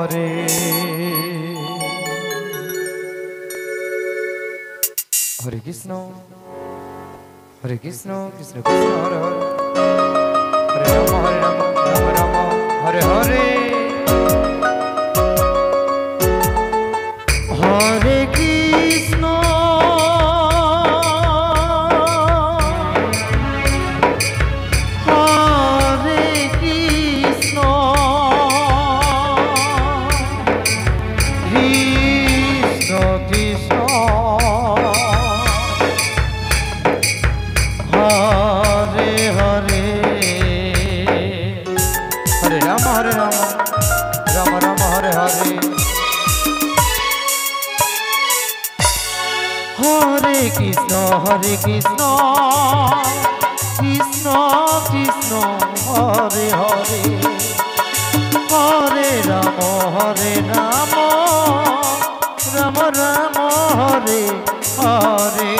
হরে। হরে কৃষ্ণ কৃষ্ণ কৃষ্ণ হরে হরে, হরে রাম রাম রাম হরে হরে। হরে কৃষ্ণ हरे कृष्ण कृष्ण कृष्ण हरे हरे, हरे राम राम राम हरे हरे। हरे कृष्ण कृष्ण कृष्ण कृष्ण हरे हरे, हरे राम राम राम हरे हरे।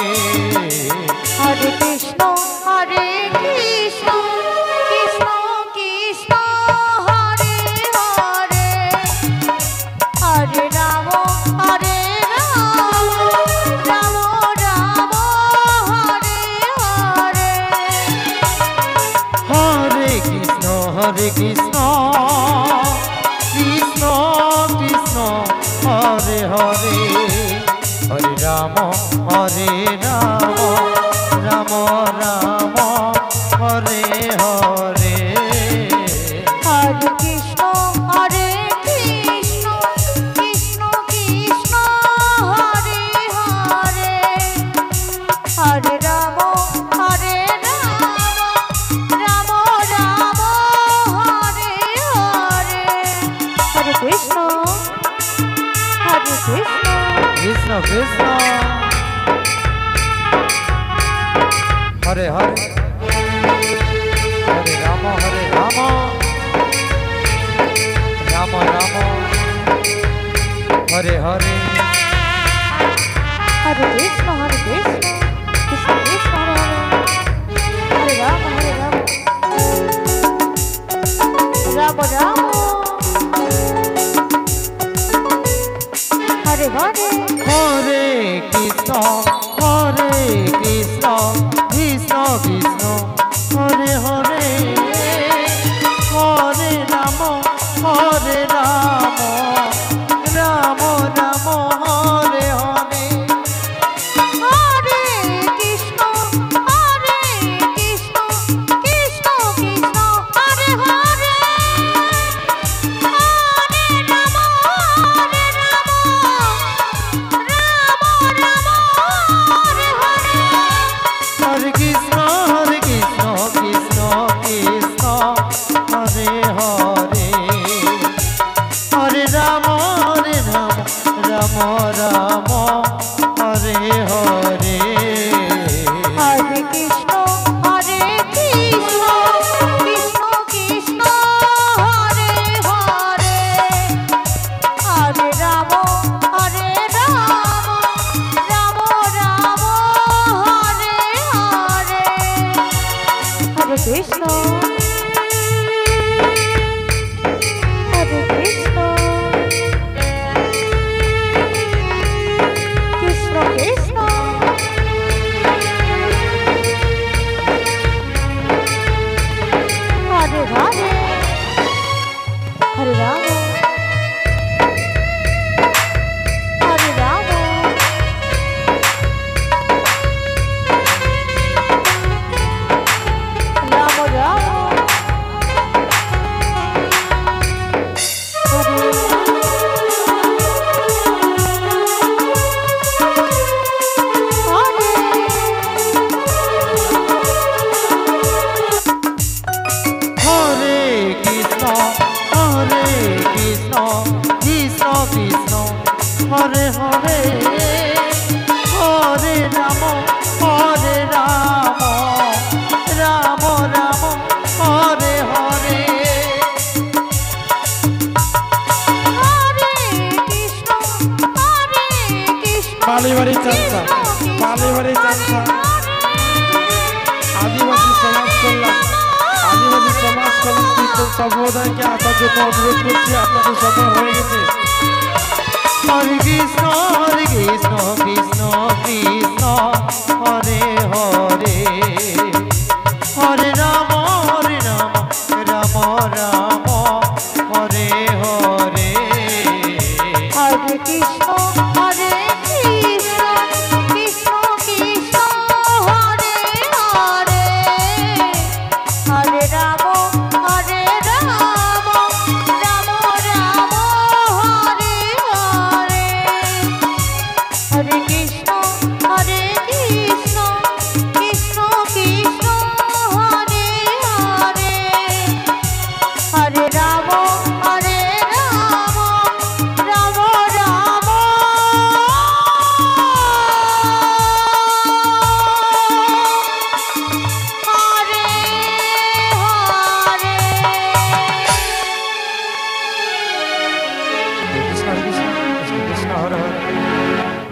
हरे कृष्ण कृष्ण कृष्ण हरे हरे, हरे राम राम राम हरे हरे। हरे कृष्ण कृष्ण कृष्ण कृष्ण हरे हरे, हरे राम राम राम हरे हरे। हरे कृष्ण कृष्ण कृष्ण हरे हरे, हरे राम राम राम हरे हरे। हरे कृष्ण कृष्ण कृष्ण हरे राम राम हरे हरे। हरे कृष्ण कृष्ण कृष्ण हरे हरे, हरे राम राम राम हरे हरे। हरे कृष्ण कृष्ण कृष्ण हरे हरे, हरे राम हरे हरे। हरे कृष्ण कृष्ण कृष्ण हरे हरे, हरे राम राम राम हरे हरे। हरे कृष्ण कृष्ण कृष्ण हरे हरे, हरे राम राम हरे हरे। हरे कृष्ण कृष्ण कृष्ण हरे हरे, हरे राम हरे हरे, हरे राम राम राम हरे हरे। बालीबाड़ी चर्चा आदिवासी समाज कल्याण कीर्तन সম্প্রদায়কে আসার জন্য অনুরোধ করছি। আপনাদের সময় হয়ে গেছে।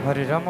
হরে রাম